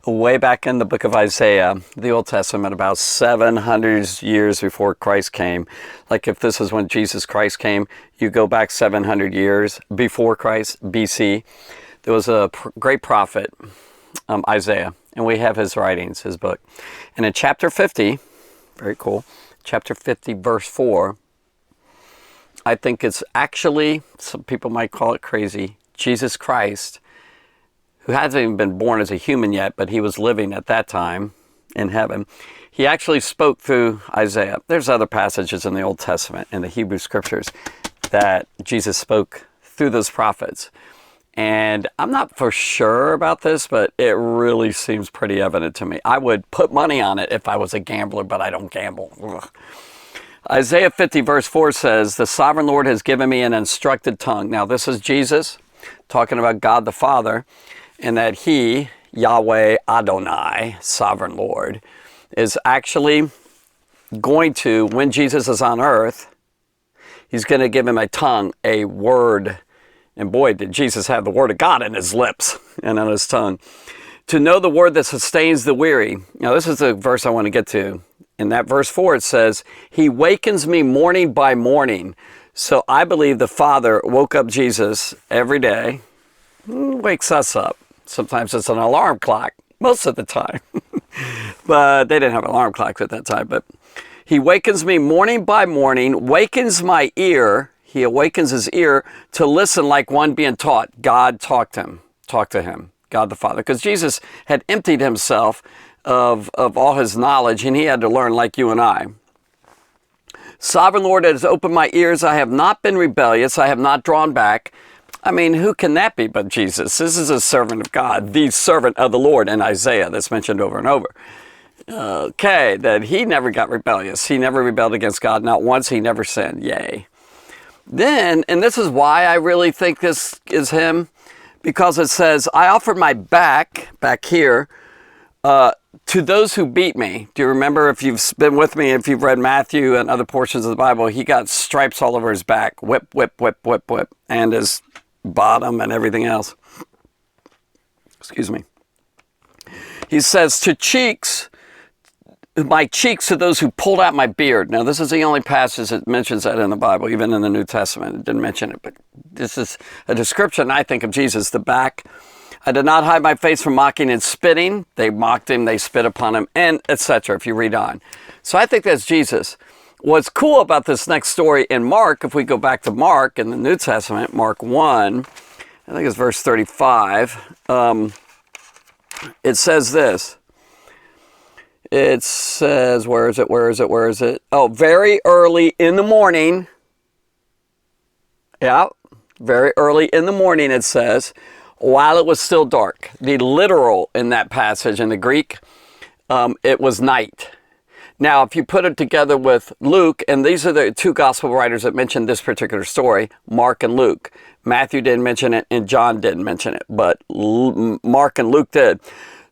way back in the book of Isaiah, the Old Testament, about 700 years before Christ came. Like if this is when Jesus Christ came, you go back 700 years before Christ, BC. There was a great prophet, Isaiah, and we have his writings, his book. And in chapter 50, very cool, chapter 50, verse 4, I think it's actually, some people might call it crazy, Jesus Christ, who hasn't even been born as a human yet, but he was living at that time in heaven. He actually spoke through Isaiah. There's other passages in the Old Testament, in the Hebrew Scriptures, that Jesus spoke through those prophets. And I'm not for sure about this, but it really seems pretty evident to me. I would put money on it if I was a gambler, but I don't gamble. Ugh. Isaiah 50 verse 4 says, "The sovereign Lord has given me an instructed tongue." Now this is Jesus talking about God the Father, and that he, Yahweh Adonai, sovereign Lord, is actually going to, when Jesus is on earth, he's going to give him a tongue, a word. And boy, did Jesus have the word of God in his lips and on his tongue. To know the word that sustains the weary. Now this is the verse I want to get to. In that verse 4 it says, "He wakens me morning by morning." So I believe the Father woke up Jesus every day, wakes us up. Sometimes it's an alarm clock, most of the time. But they didn't have alarm clocks at that time. But he wakens me morning by morning, wakens my ear. He awakens his ear to listen like one being taught. God talked to him, God the Father. Because Jesus had emptied himself of all his knowledge, and he had to learn like you and I. Sovereign Lord has opened my ears. I have not been rebellious. I have not drawn back. I mean, who can that be but Jesus? This is a servant of God, the servant of the Lord in Isaiah that's mentioned over and over. Okay, that he never got rebellious. He never rebelled against God. Not once. He never sinned. Yay. Then, and this is why I really think this is him, because it says, "I offered my back here, to those who beat me." Do you remember, if you've been with me, if you've read Matthew and other portions of the Bible, he got stripes all over his back, whip, whip, whip, whip, whip, and his bottom and everything else. Excuse me. He says, my cheeks to those who pulled out my beard. Now, this is the only passage that mentions that in the Bible, even in the New Testament. It didn't mention it, but this is a description, I think, of Jesus, the back. "I did not hide my face from mocking and spitting." They mocked him, they spit upon him, and etc. if you read on. So I think that's Jesus. What's cool about this next story in Mark, if we go back to Mark in the New Testament, Mark 1, I think it's verse 35, it says this. It says, where is it? Oh, very early in the morning. Yeah, very early in the morning it says, while it was still dark. The literal in that passage in the Greek, it was night. Now, if you put it together with Luke, and these are the two gospel writers that mentioned this particular story, Mark and Luke. Matthew didn't mention it, and John didn't mention it, but Mark and Luke did.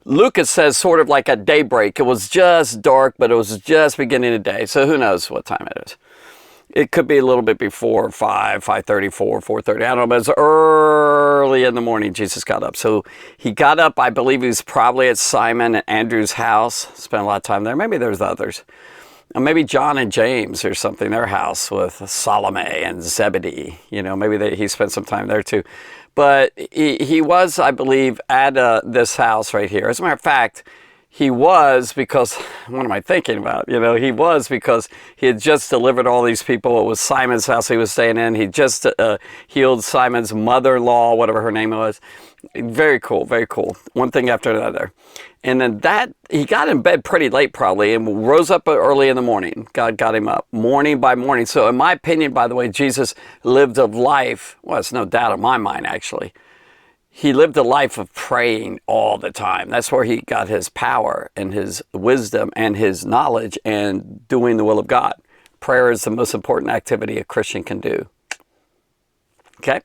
Luke, it says sort of like at daybreak. It was just dark, but it was just beginning of day. So who knows what time it is. It could be a little bit before 5, 5:34, 4:30. I don't know, but it's early in the morning Jesus got up. So he got up, I believe he was probably at Simon and Andrew's house. Spent a lot of time there. Maybe there's others. Maybe John and James or something, their house with Salome and Zebedee. You know, maybe he spent some time there too. But he was, I believe, at this house right here. As a matter of fact, he was because, what am I thinking about? You know, he was because he had just delivered all these people. It was Simon's house he was staying in. He just healed Simon's mother-in-law, whatever her name was. Very cool, very cool. One thing after another. And then he got in bed pretty late probably and rose up early in the morning. God got him up morning by morning. So in my opinion, by the way, Jesus lived a life, well, it's no doubt in my mind actually. He lived a life of praying all the time. That's where he got his power and his wisdom and his knowledge and doing the will of God. Prayer is the most important activity a Christian can do. Okay?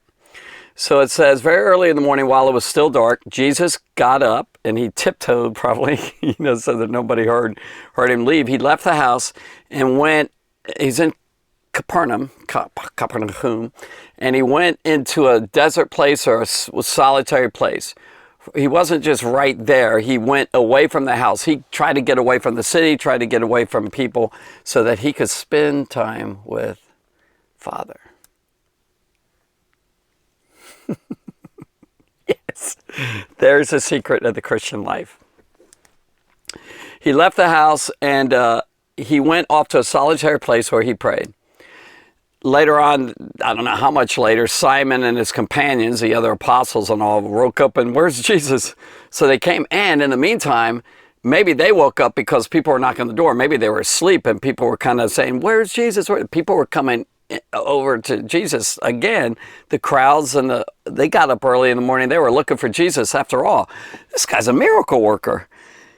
So it says, very early in the morning while it was still dark, Jesus got up and he tiptoed probably, so that nobody heard him leave. He left the house and he's in Capernaum, and he went into a desert place or a solitary place He wasn't just right there. He went away from the house. He tried to get away from the city, tried to get away from people so that he could spend time with Father. Yes, there's a secret of the Christian life. He left the house and he went off to a solitary place where he prayed. Later on, I don't know how much later, Simon and his companions, the other apostles and all, woke up and, where's Jesus? So they came, and in the meantime, maybe they woke up because people were knocking on the door. Maybe they were asleep and people were kind of saying, where's Jesus? People were coming over to Jesus again. The crowds, and they got up early in the morning. They were looking for Jesus. After all, this guy's a miracle worker.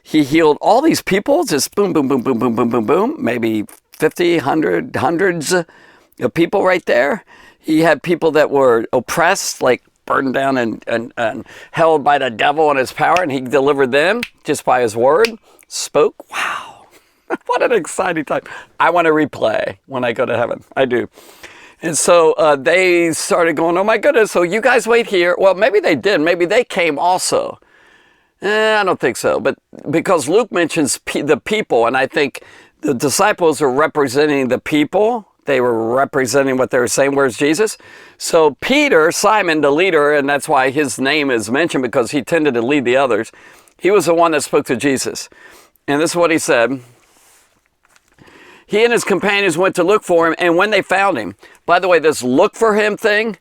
He healed all these people, just boom, boom, boom, boom, boom, boom, boom, boom, maybe 50, 100, hundreds of people right there. He had people that were oppressed, like burdened down and held by the devil and his power, and he delivered them just by his word, spoke. Wow, what an exciting time. I want to replay when I go to heaven. I do. And so they started going, oh my goodness, so you guys wait here. Well, maybe they did. Maybe they came also. I don't think so. But because Luke mentions the people, and I think the disciples are representing the people. They were representing what they were saying, where's Jesus? So Peter, Simon, the leader, and that's why his name is mentioned, because he tended to lead the others. He was the one that spoke to Jesus. And this is what he said. He and his companions went to look for him, and when they found him, by the way, this look for him thing,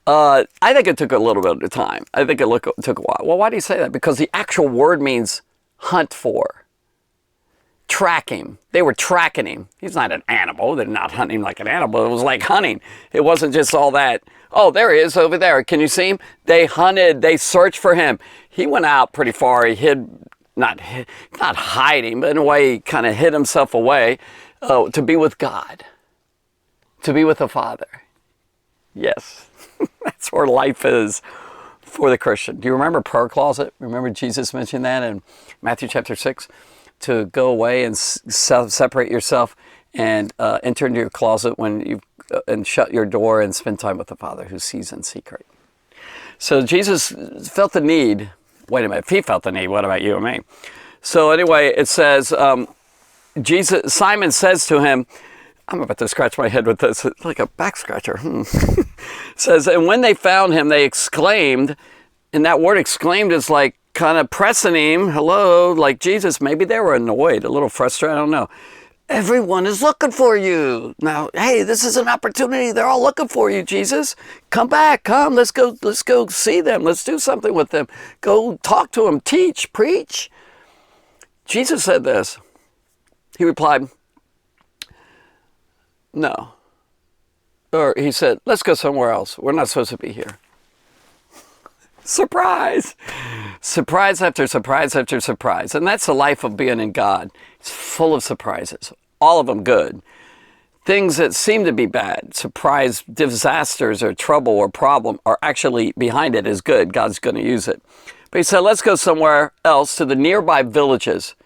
I think it took a little bit of time. I think it took a while. Well, why do you say that? Because the actual word means hunt for. Track him. They were tracking him. He's not an animal. They're not hunting like an animal. It was like hunting. It wasn't just all that. Oh, there he is over there. Can you see him? They hunted. They searched for him. He went out pretty far. He hid, not hiding, but in a way, he kind of hid himself away to be with God, to be with the Father. Yes, that's where life is for the Christian. Do you remember prayer closet? Remember Jesus mentioned that in Matthew chapter 6? To go away and separate yourself and enter into your closet and shut your door and spend time with the Father who sees in secret. So Jesus felt the need. Wait a minute, if he felt the need, what about you and me? So anyway, it says, Simon says to him, I'm about to scratch my head with this, it's like a back scratcher. It says, and when they found him, they exclaimed, and that word exclaimed is like, kind of pressing him, hello, like Jesus. Maybe they were annoyed, a little frustrated, I don't know. Everyone is looking for you. Now, hey, this is an opportunity. They're all looking for you, Jesus. Come back, come, let's go see them. Let's do something with them. Go talk to them, teach, preach. Jesus said this. He replied, no. Or he said, let's go somewhere else. We're not supposed to be here. Surprise! Surprise after surprise after surprise. And that's the life of being in God. It's full of surprises. All of them good. Things that seem to be bad, surprise, disasters or trouble or problem are actually behind it is good. God's going to use it. But he said, let's go somewhere else to the nearby villages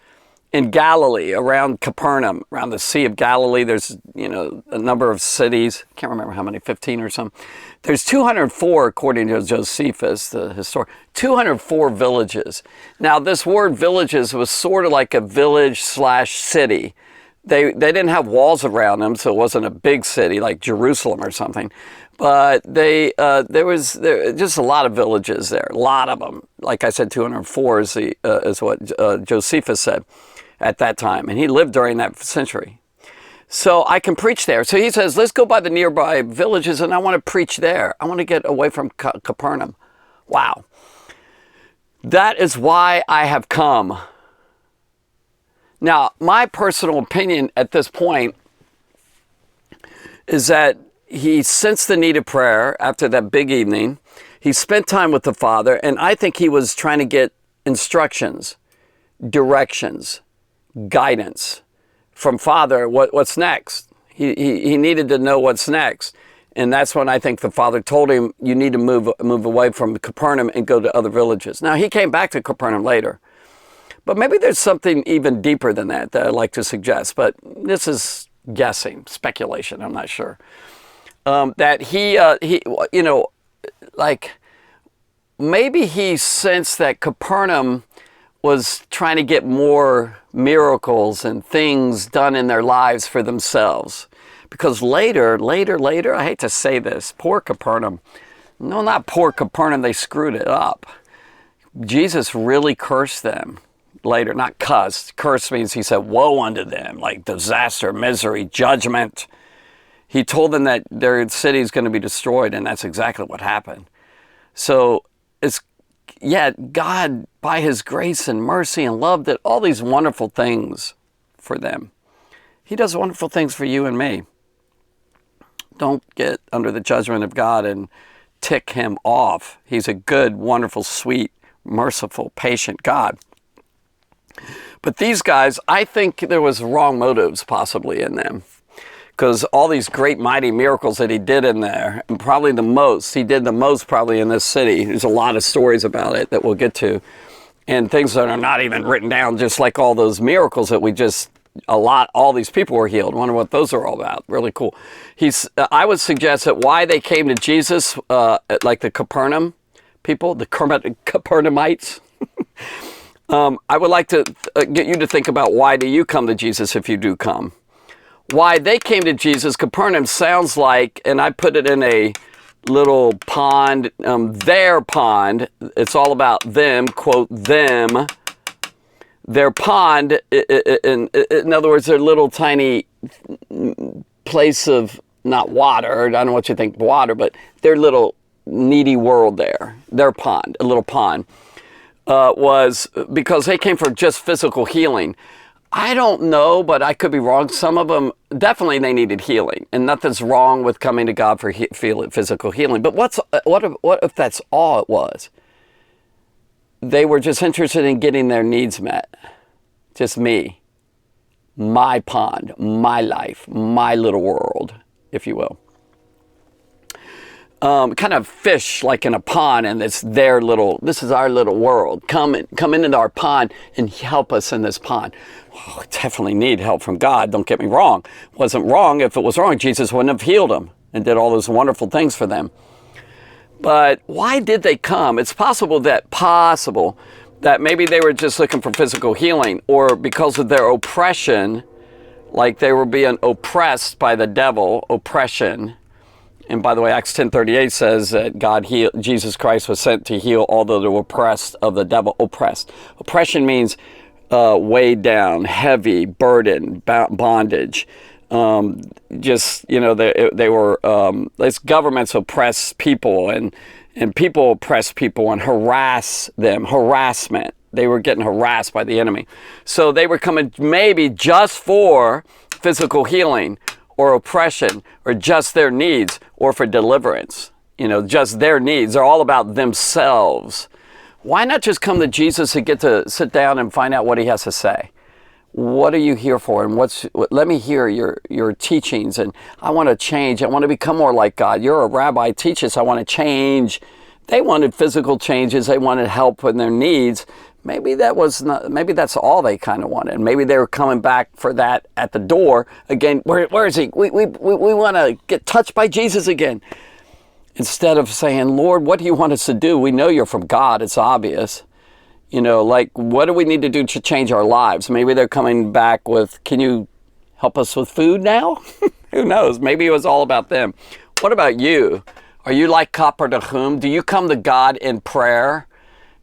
in Galilee, around Capernaum, around the Sea of Galilee. There's, a number of cities. I can't remember how many, 15 or something. There's 204, according to Josephus, the historian, 204 villages. Now, this word villages was sort of like a village/city. They didn't have walls around them, so it wasn't a big city like Jerusalem or something. But there was just a lot of villages there, a lot of them. Like I said, 204 is what Josephus said at that time. And he lived during that century. So I can preach there. So he says, let's go by the nearby villages and I want to preach there. I want to get away from Capernaum. Wow. That is why I have come. Now, my personal opinion at this point is that he sensed the need of prayer after that big evening. He spent time with the Father, and I think he was trying to get instructions, directions, guidance from Father. What's next? He needed to know what's next. And that's when I think the Father told him, you need to move away from Capernaum and go to other villages. Now, he came back to Capernaum later. But maybe there's something even deeper than that I'd like to suggest. But this is guessing, speculation, I'm not sure. That he maybe he sensed that Capernaum was trying to get more miracles and things done in their lives for themselves. Because later, I hate to say this, poor Capernaum. No, not poor Capernaum, they screwed it up. Jesus really cursed them later, not cussed. Curse means he said, woe unto them, like disaster, misery, judgment. He told them that their city is going to be destroyed, and that's exactly what happened. So God, by his grace and mercy and love, did all these wonderful things for them. He does wonderful things for you and me. Don't get under the judgment of God and tick him off. He's a good, wonderful, sweet, merciful, patient God. But these guys, I think there was wrong motives possibly in them. Because all these great, mighty miracles that he did in there, and he did the most probably in this city. There's a lot of stories about it that we'll get to. And things that are not even written down, just like all those miracles that all these people were healed. I wonder what those are all about. Really cool. I would suggest that why they came to Jesus, like the Capernaum people, the Capernaumites. I would like to get you to think about, why do you come to Jesus if you do come? Why they came to Jesus, Capernaum sounds like, and I put it in a little pond, their pond. It's all about them, quote, them. Their pond, in other words, their little tiny place of, not water, I don't know what you think water, but their little needy world there, their pond, a little pond, was because they came for just physical healing. I don't know, but I could be wrong. Some of them, definitely they needed healing. And nothing's wrong with coming to God for physical healing. But what if that's all it was? They were just interested in getting their needs met. Just me. My pond, my life, my little world, if you will. Kind of fish like in a pond, and this is our little world. Come into our pond and help us in this pond. Oh, I definitely need help from God, don't get me wrong. Wasn't wrong. If it was wrong, Jesus wouldn't have healed them and did all those wonderful things for them. But why did they come? It's possible that maybe they were just looking for physical healing, or because of their oppression, like they were being oppressed by the devil, oppression. And by the way, Acts 10:38 says that Jesus Christ was sent to heal all that were oppressed of the devil. Oppressed. Oppression means weighed down, heavy, burden, bondage. They were, as governments oppress people, and people oppress people and harass them. Harassment. They were getting harassed by the enemy. So they were coming maybe just for physical healing, or oppression, or just their needs, or for deliverance. Just their needs. They're all about themselves. Why not just come to Jesus and get to sit down and find out what he has to say? What are you here for? And let me hear your teachings, and I want to change. I want to become more like God. You're a rabbi, teach us. I want to change. They wanted physical changes. They wanted help with their needs. Maybe that's all they kind of wanted. Maybe they were coming back for that at the door again. Where is he? We want to get touched by Jesus again. Instead of saying, Lord, what do you want us to do? We know you're from God. It's obvious. What do we need to do to change our lives? Maybe they're coming back with, can you help us with food now? Who knows? Maybe it was all about them. What about you? Are you like Capernaum? Do you come to God in prayer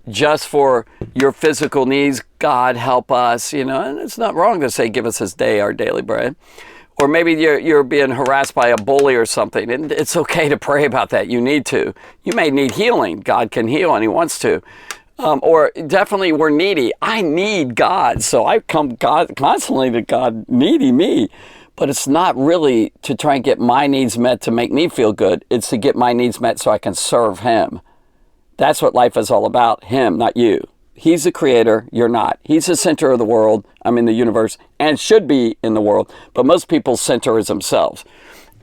just for your physical needs? God, help us, and it's not wrong to say, give us this day our daily bread. Or maybe you're being harassed by a bully or something, and it's okay to pray about that. You need to. You may need healing. God can heal, and he wants to. Or definitely we're needy. I need God, so I come constantly to God needy me. But it's not really to try and get my needs met to make me feel good. It's to get my needs met so I can serve him. That's what life is all about, him, not you. He's the creator, you're not. He's the center of the world, the universe, and should be in the world. But most people's center is themselves.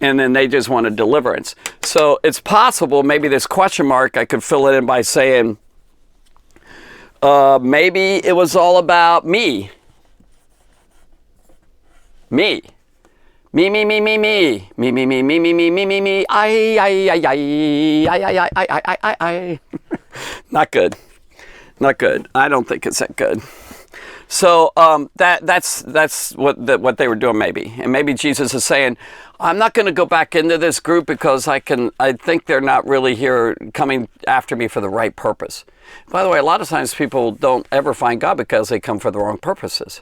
And then they just want a deliverance. So it's possible, maybe this question mark, I could fill it in by saying, maybe it was all about me. Me. Me, me, me, me, me. Me, me, me, me, me, me, me, me, me. I. Not good. Not good. I don't think it's that good. So that's what they were doing maybe. And maybe Jesus is saying, I'm not going to go back into this group because I think they're not really here coming after me for the right purpose. By the way, a lot of times people don't ever find God because they come for the wrong purposes.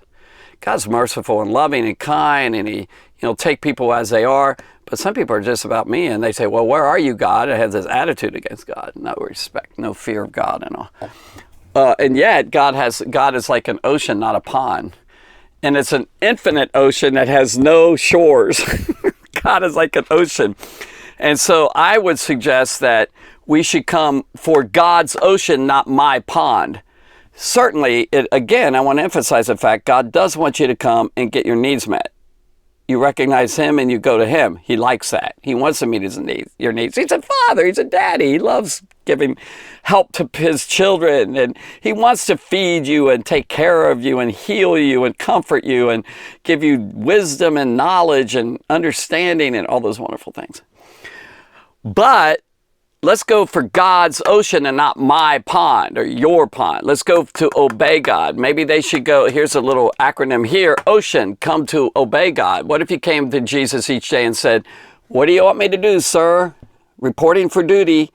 God's merciful and loving and kind, and he take people as they are. But some people are just about me, and they say, well, where are you, God? I have this attitude against God. No respect, no fear of God and all. And yet God is like an ocean, not a pond. And it's an infinite ocean that has no shores. God is like an ocean. And so I would suggest that we should come for God's ocean, not my pond. Certainly, again, I want to emphasize the fact God does want you to come and get your needs met. You recognize him and you go to him. He likes that. He wants to meet your needs. He's a father. He's a daddy. He loves giving help to his children. And he wants to feed you and take care of you and heal you and comfort you and give you wisdom and knowledge and understanding and all those wonderful things. But let's go for God's ocean and not my pond or your pond. Let's go to obey God. Maybe they should go, here's a little acronym here, ocean, come to obey God. What if you came to Jesus each day and said, what do you want me to do, sir? Reporting for duty.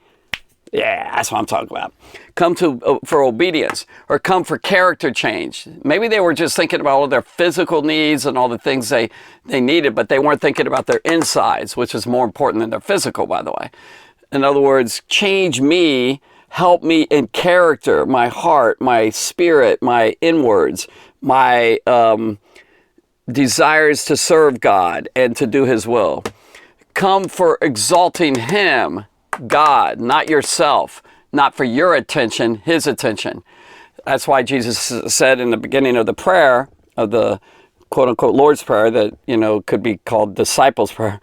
Yeah, that's what I'm talking about. Come for obedience, or come for character change. Maybe they were just thinking about all their physical needs and all the things they needed, but they weren't thinking about their insides, which is more important than their physical, by the way. In other words, change me, help me in character, my heart, my spirit, my inwards, my desires to serve God and to do his will. Come for exalting him, God, not yourself, not for your attention, his attention. That's why Jesus said in the beginning of the prayer, of the quote-unquote Lord's Prayer that, could be called disciples' prayer,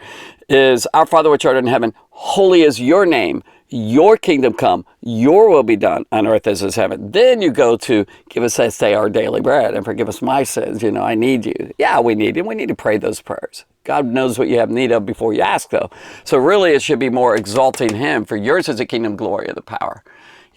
is, Our Father which art in heaven, holy is your name, your kingdom come, your will be done on earth as is heaven. Then you go to, give us this day our daily bread and forgive us my sins. I need you. Yeah, we need you. We need to pray those prayers. God knows what you have need of before you ask, though. So really it should be more exalting him, for yours is the kingdom, glory, and the power.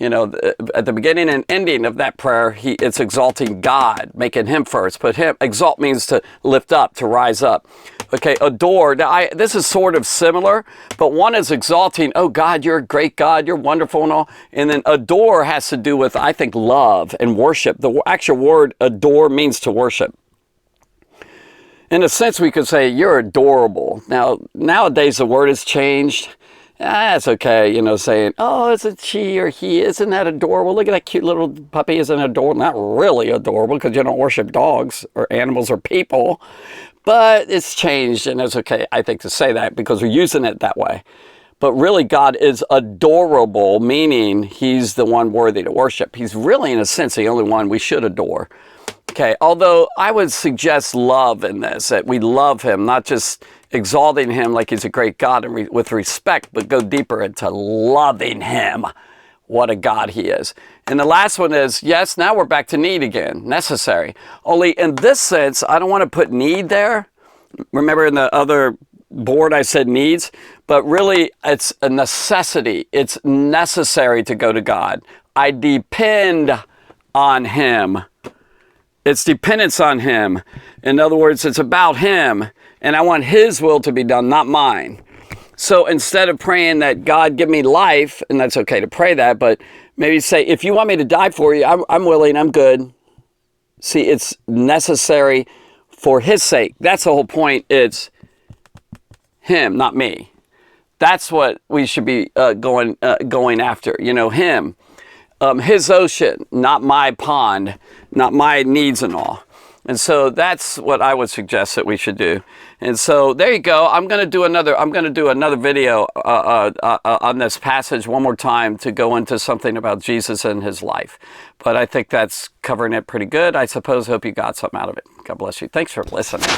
At the beginning and ending of that prayer, it's exalting God, making him first. Put him, exalt means to lift up, to rise up. Okay, adore. Now, this is sort of similar, but one is exalting, oh God, you're a great God, you're wonderful and all. And then adore has to do with, I think, love and worship. The actual word adore means to worship. In a sense, we could say, you're adorable. Now, nowadays the word has changed. That's okay, saying, oh, isn't she or he, isn't that adorable? Look at that cute little puppy, isn't adorable? Not really adorable, because you don't worship dogs or animals or people. But it's changed, and it's okay, I think, to say that because we're using it that way. But really, God is adorable, meaning he's the one worthy to worship. He's really, in a sense, the only one we should adore. Okay, although I would suggest love in this, that we love him, not just exalting him like he's a great God and with respect, but go deeper into loving him. What a God he is. And the last one is, yes, now we're back to need again, necessary. Only in this sense, I don't want to put need there. Remember in the other board I said needs, but really it's a necessity. It's necessary to go to God. I depend on him. It's dependence on him. In other words, it's about him. And I want his will to be done, not mine. So instead of praying that God give me life, and that's okay to pray that, but maybe say, if you want me to die for you, I'm willing, I'm good. See, it's necessary for his sake. That's the whole point. It's him, not me. That's what we should be going after. Him. His ocean, not my pond, not my needs and all. And so that's what I would suggest that we should do. And so there you go. I'm going to do another video on this passage one more time to go into something about Jesus and his life. But I think that's covering it pretty good. I suppose. Hope you got something out of it. God bless you. Thanks for listening.